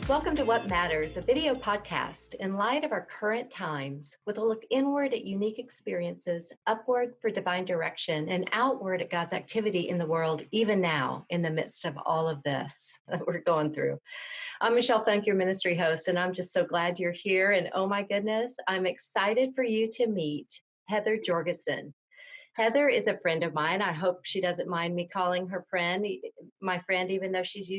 Welcome to What Matters, a video podcast in light of our current times, with a look inward at unique experiences, upward for divine direction, and outward at God's activity in the world, even now, in the midst of all of this that we're going through. I'm Michelle Funk, your ministry host, and I'm just so glad you're here. And oh my goodness, I'm excited for you to meet Heather Jorgenson. Heather is a friend of mine. I hope she doesn't mind me calling her friend, my friend, even though she's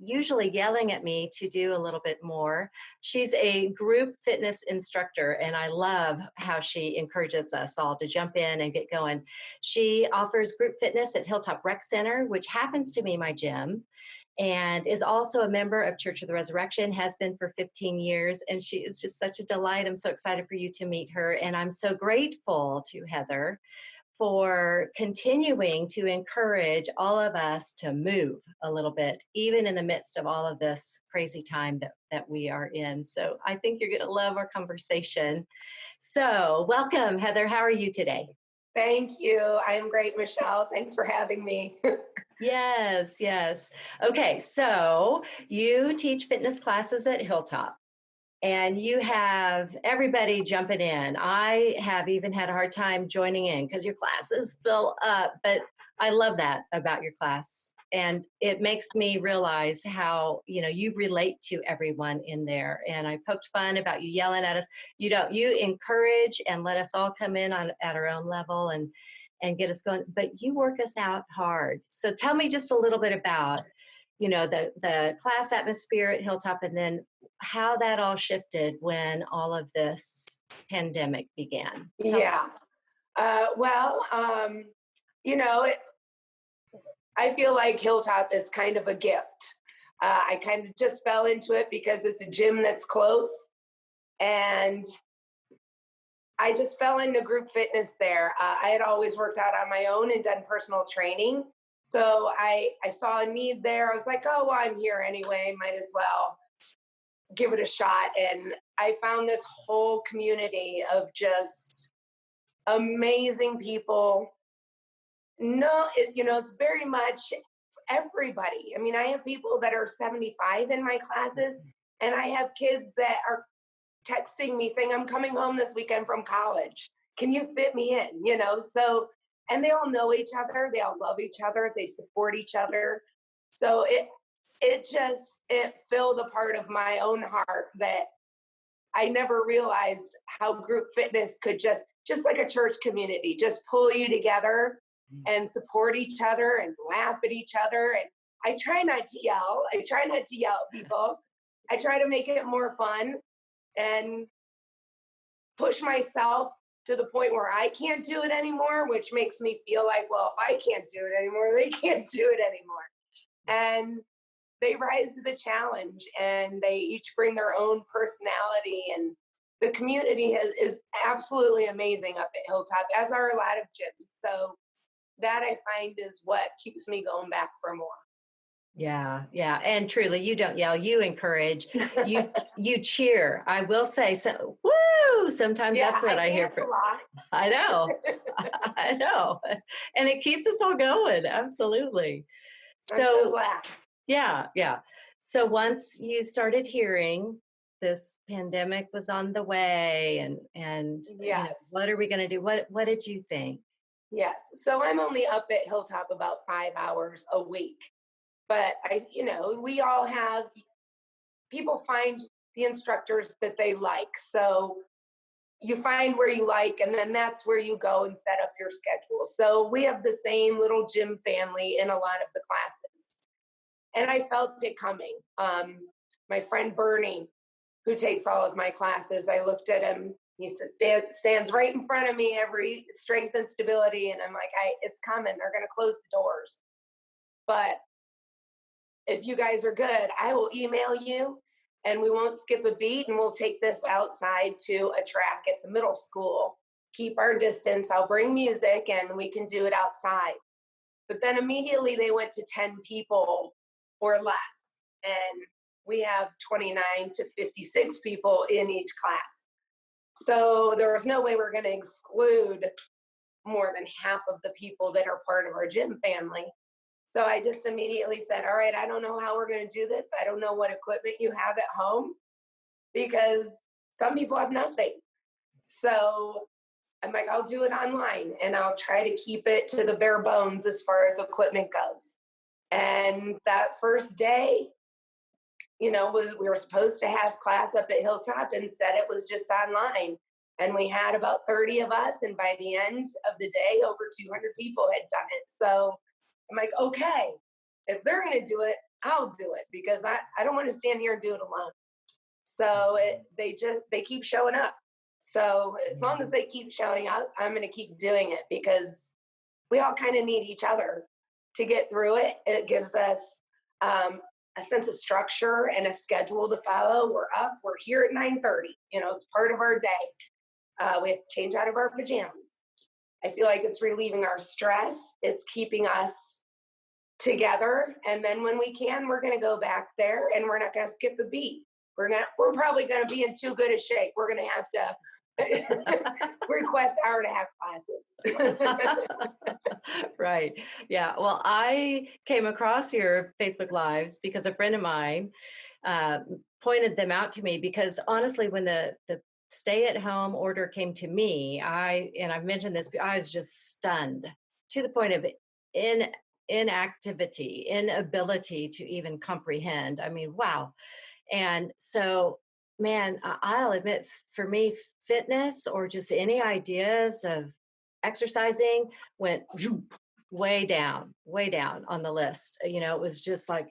usually yelling at me to do a little bit more. She's a group fitness instructor, and I love how she encourages us all to jump in and get going. She offers group fitness at Hilltop Rec Center, which happens to be my gym, and is also a member of Church of the Resurrection, has been for 15 years, and she is just such a delight. I'm so excited for you to meet her, and I'm so grateful to Heather for continuing to encourage all of us to move a little bit, even in the midst of all of this crazy time that we are in. So I think you're going to love our conversation. So welcome, Heather. How are you today? Thank you. I am great, Michelle. Thanks for having me. Yes. Okay, so you teach fitness classes at Hilltop. And you have everybody jumping in. I have even had a hard time joining in because your classes fill up, but I love that about your class. And it makes me realize how, you relate to everyone in there. And I poked fun about you yelling at us. You encourage and let us all come in at our own level and get us going, but you work us out hard. So tell me just a little bit about the class atmosphere at Hilltop, and then how that all shifted when all of this pandemic began. Yeah. I feel like Hilltop is kind of a gift. I kind of just fell into it because it's a gym that's close. And I just fell into group fitness there. I had always worked out on my own and done personal training. So I saw a need there. I was like, oh, well, I'm here anyway. Might as well give it a shot. And I found this whole community of just amazing people. It's very much everybody. I mean, I have people that are 75 in my classes, and I have kids that are texting me saying, I'm coming home this weekend from college. Can you fit me in? So, and they all know each other. They all love each other. They support each other. So it filled a part of my own heart that I never realized how group fitness could just like a church community, just pull you together and support each other and laugh at each other. And I try not to yell. I try not to yell at people. I try to make it more fun and push myself to the point where I can't do it anymore, which makes me feel like, well, if I can't do it anymore, they can't do it anymore. And they rise to the challenge, and they each bring their own personality, and the community is absolutely amazing up at Hilltop, as are a lot of gyms. So that I find is what keeps me going back for more. Yeah. And truly, you don't yell, you encourage, you cheer. I will say, so, woo, sometimes that's what I hear. A lot. I know. I know. And it keeps us all going. Absolutely. I'm so glad. Yeah. So once you started hearing this pandemic was on the way and yes. What are we going to do? What did you think? Yes. So I'm only up at Hilltop about 5 hours a week. But we all have, people find the instructors that they like. So you find where you like, and then that's where you go and set up your schedule. So we have the same little gym family in a lot of the classes. And I felt it coming. My friend Bernie, who takes all of my classes, I looked at him. He stands right in front of me every strength and stability. And I'm like, it's coming. They're going to close the doors. But if you guys are good, I will email you, and we won't skip a beat, and we'll take this outside to a track at the middle school. Keep our distance. I'll bring music, and we can do it outside. But then immediately they went to 10 people or less, and we have 29 to 56 people in each class. So there was no way we're going to exclude more than half of the people that are part of our gym family. So I just immediately said, all right, I don't know how we're going to do this. I don't know what equipment you have at home because some people have nothing. So I'm like, I'll do it online and I'll try to keep it to the bare bones as far as equipment goes. And that first day, we were supposed to have class up at Hilltop and said it was just online. And we had about 30 of us. And by the end of the day, over 200 people had done it. So I'm like, okay, if they're going to do it, I'll do it because I don't want to stand here and do it alone. So they keep showing up. So as long as they keep showing up, I'm going to keep doing it because we all kind of need each other to get through it. It gives us a sense of structure and a schedule to follow. We're up, we're here at 9:30. It's part of our day. We have to change out of our pajamas. I feel like it's relieving our stress. It's keeping us together. And then when we can, we're going to go back there and we're not going to skip a beat. We're probably going to be in too good a shape. We're going to have to request hour to have classes. Right. Yeah. Well, I came across your Facebook Lives because a friend of mine pointed them out to me because honestly, when the stay-at-home order came to me, I've mentioned this, I was just stunned to the point of inactivity, inability to even comprehend. I mean, wow. And so, man, I'll admit for me, fitness or just any ideas of exercising went way down on the list. It was just like,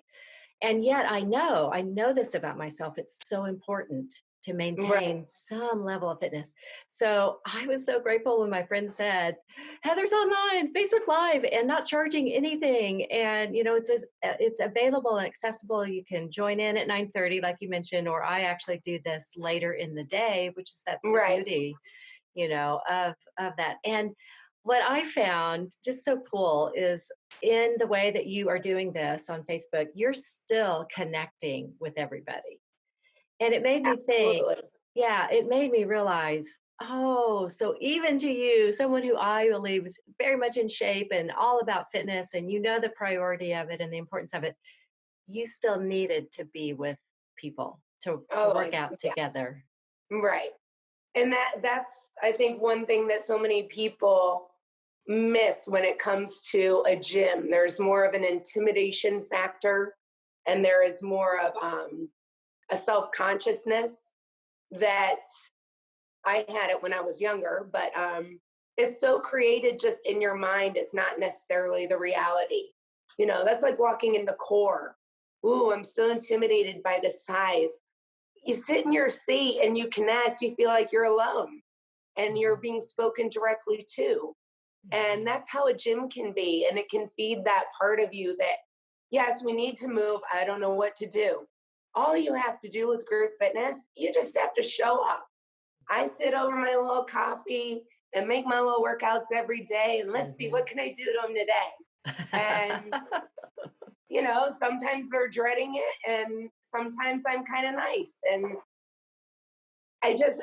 and yet I know this about myself. It's so important to maintain some level of fitness. So I was so grateful when my friend said, Heather's online, Facebook Live, and not charging anything. And, it's available and accessible. You can join in at 9:30, like you mentioned, or I actually do this later in the day, that's the beauty, of that. And what I found just so cool is in the way that you are doing this on Facebook, you're still connecting with everybody. And it made me think, it made me realize, oh, so even to you, someone who I believe is very much in shape and all about fitness, and the priority of it and the importance of it, you still needed to be with people to work out together. Right. And that's, I think, one thing that so many people miss when it comes to a gym. There's more of an intimidation factor, and there is more of a self-consciousness that I had it when I was younger, but it's so created just in your mind. It's not necessarily the reality. That's like walking in the core. Ooh, I'm so intimidated by the size. You sit in your seat and you connect, you feel like you're alone and you're being spoken directly to. And that's how a gym can be. And it can feed that part of you that, yes, we need to move. I don't know what to do. All you have to do with group fitness, you just have to show up. I sit over my little coffee and make my little workouts every day. And let's see, what can I do to them today? And, sometimes they're dreading it. And sometimes I'm kind of nice. And I just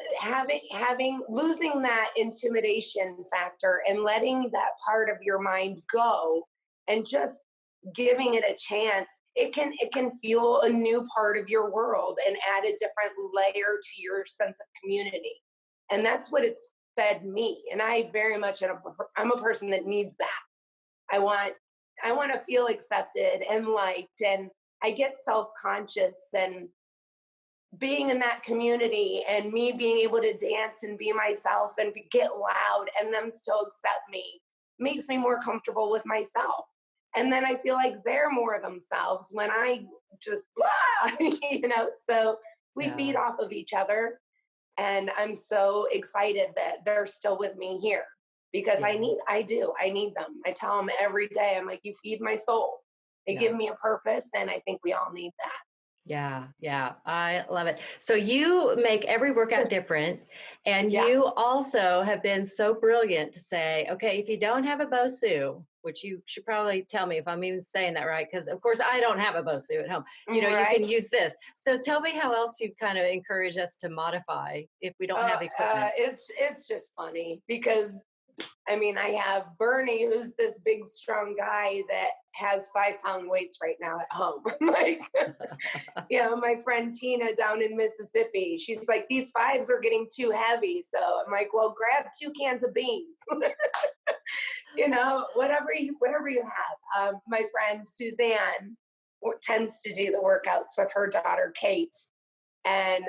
losing that intimidation factor and letting that part of your mind go and just giving it a chance, it can fuel a new part of your world and add a different layer to your sense of community. And that's what it's fed me. And I very much I'm a person that needs that. I want to feel accepted and liked, and I get self-conscious, and being in that community and me being able to dance and be myself and get loud and them still accept me makes me more comfortable with myself. And then I feel like they're more themselves when I just, blah, so we feed off of each other. And I'm so excited that they're still with me here because I need them. I tell them every day, I'm like, you feed my soul. They give me a purpose. And I think we all need that. Yeah, I love it. So you make every workout different, and you also have been so brilliant to say, okay, if you don't have a BOSU, which you should probably tell me if I'm even saying that right, because of course I don't have a BOSU at home. You can use this. So tell me how else you kind of encourage us to modify if we don't have equipment. It's just funny because I mean, I have Bernie, who's this big, strong guy that has 5-pound weights right now at home. Like, my friend Tina down in Mississippi, she's like, these fives are getting too heavy. So I'm like, well, grab 2 cans of beans. Whatever you have. My friend Suzanne tends to do the workouts with her daughter Kate, and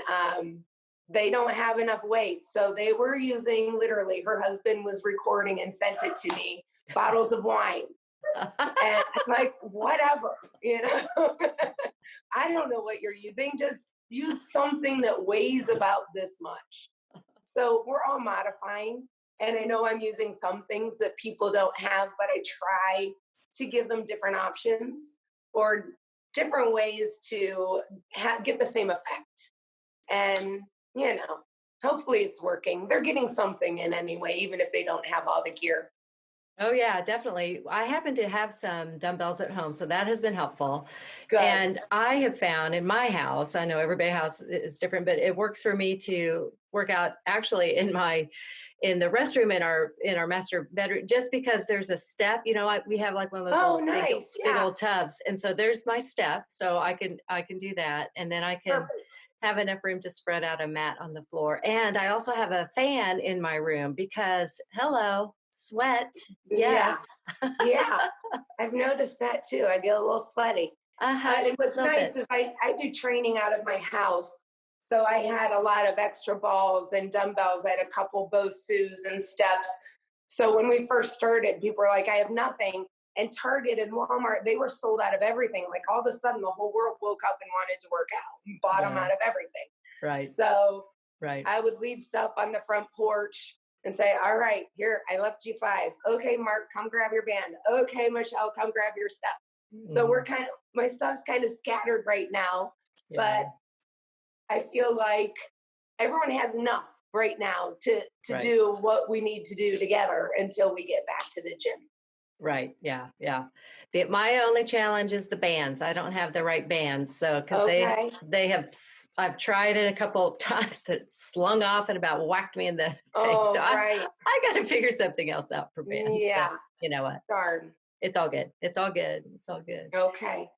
they don't have enough weight, so they were using, literally, her husband was recording and sent it to me, bottles of wine. And I'm like, whatever, I don't know what you're using, just use something that weighs about this much. So we're all modifying. And I know I'm using some things that people don't have, but I try to give them different options or different ways to get the same effect. And, hopefully it's working. They're getting something in anyway, even if they don't have all the gear. Oh, yeah, definitely. I happen to have some dumbbells at home, so that has been helpful. Good. And I have found in my house, I know everybody's house is different, but it works for me to work out actually in the restroom in our master bedroom, just because there's a step. We have like one of those Oh, old nice. big Yeah. old tubs, and so there's my step, so I can do that, and then I can Perfect. have enough room to spread out a mat on the floor. And I also have a fan in my room because, hello, sweat. Yeah. Yes. Yeah. I've noticed that too. I get a little sweaty. And what's Love nice it. is I do training out of my house. So I had a lot of extra balls and dumbbells. I had a couple Bosus and steps. So when we first started, people were like, I have nothing. And Target and Walmart, they were sold out of everything. Like all of a sudden, the whole world woke up and wanted to work out and bought them Yeah. out of everything. Right. So Right. I would leave stuff on the front porch and say, all right, here, I left you fives. Okay, Mark, come grab your band. Okay, Michelle, come grab your stuff. So my stuff's kind of scattered right now, Yeah. but I feel like everyone has enough right now to Right. do what we need to do together until we get back to the gym. Right. Yeah. Yeah. My only challenge is the bands. I don't have the right bands. So, because Okay. I've tried it a couple of times. It slung off and about whacked me in the face. Oh, So right. I got to figure something else out for bands. Yeah. But you know what? Darn. It's all good. It's all good. It's all good. Okay.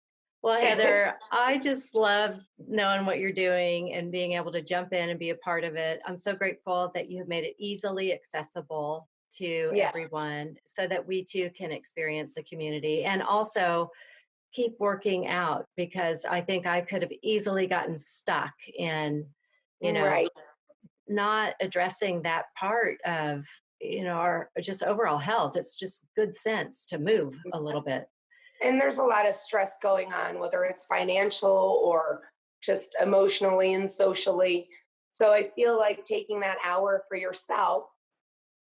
Well, Heather, I just love knowing what you're doing and being able to jump in and be a part of it. I'm so grateful that you have made it easily accessible to Yes. everyone so that we too can experience the community and also keep working out, because I think I could have easily gotten stuck in, Right. not addressing that part of, our just overall health. It's just good sense to move a little Yes. bit. And there's a lot of stress going on, whether it's financial or just emotionally and socially. So I feel like taking that hour for yourself,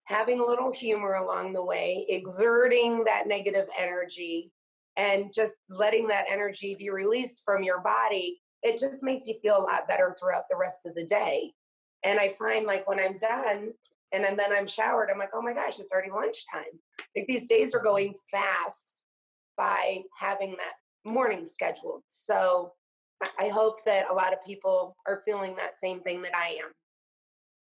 having a little humor along the way, exerting that negative energy, and just letting that energy be released from your body, it just makes you feel a lot better throughout the rest of the day. And I find like when I'm done then I'm showered, I'm like, oh my gosh, it's already lunchtime. Like these days are going fast by having that morning scheduled. So I hope that a lot of people are feeling that same thing that I am.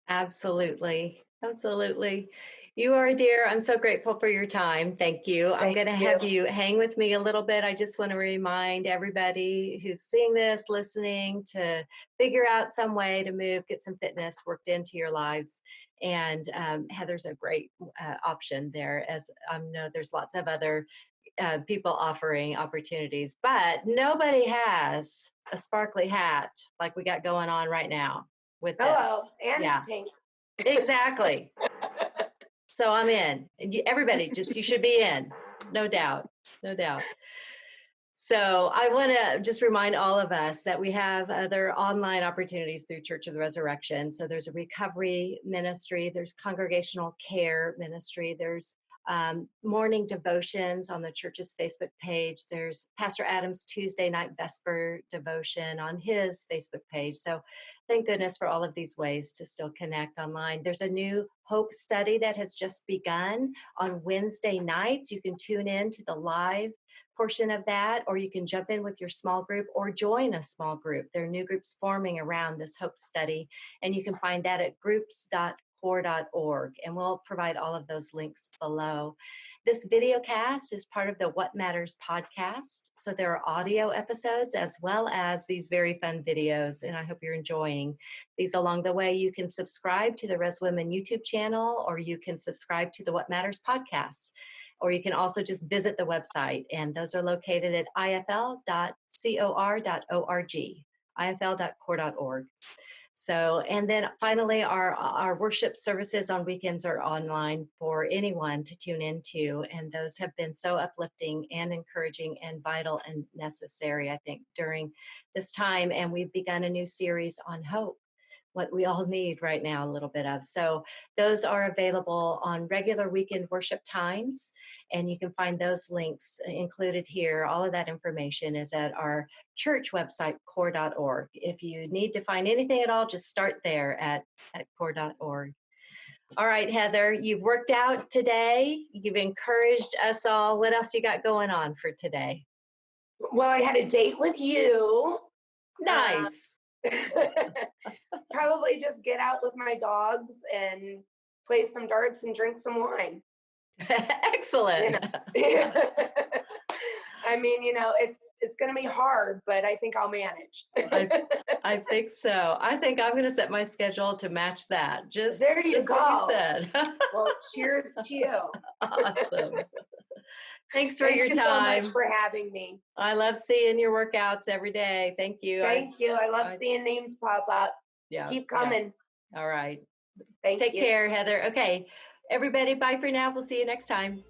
Absolutely. Absolutely. You are a dear. I'm so grateful for your time. Thank you. I'm Thank going to have you hang with me a little bit. I just want to remind everybody who's seeing this, listening, to figure out some way to move, get some fitness worked into your lives. And Heather's a great option there, as I know there's lots of other people offering opportunities, but nobody has a sparkly hat like we got going on right now with Hello, this. and Yeah, it's pink. exactly. So I'm in. And everybody, you should be in. No doubt. No doubt. So I want to just remind all of us that we have other online opportunities through Church of the Resurrection. So there's a recovery ministry, there's congregational care ministry, there's morning devotions on the church's Facebook page. There's Pastor Adam's Tuesday night Vesper devotion on his Facebook page. So thank goodness for all of these ways to still connect online. There's a new Hope study that has just begun on Wednesday nights. You can tune in to the live portion of that, or you can jump in with your small group or join a small group. There are new groups forming around this Hope study, and you can find that at groups.hope.org. core.org, and we'll provide all of those links below. This video cast is part of the What Matters podcast. So there are audio episodes as well as these very fun videos, and I hope you're enjoying these along the way. You can subscribe to the Res Women YouTube channel, or you can subscribe to the What Matters podcast, or you can also just visit the website, and those are located at ifl.cor.org, ifl.core.org. So, and then finally, our worship services on weekends are online for anyone to tune into. And those have been so uplifting and encouraging and vital and necessary, I think, during this time. And we've begun a new series on hope, what we all need right now, a little bit of. So those are available on regular weekend worship times, and you can find those links included here. All of that information is at our church website, core.org. If you need to find anything at all, just start there at core.org. All right, Heather, you've worked out today. You've encouraged us all. What else you got going on for today? Well, I had a date with you. Nice. Probably just get out with my dogs and play some darts and drink some wine. Excellent. I mean, it's going to be hard, but I think I'll manage. I think so. I think I'm going to set my schedule to match that. Just there you just go. What you said. Well, cheers to you. Awesome. Thanks for your time. Thank you so much for having me. I love seeing your workouts every day. Thank you. Thank you. I love seeing names pop up. Yeah. Keep coming. Yeah. All right. Thank you. Take care, Heather. Okay. Everybody, bye for now. We'll see you next time.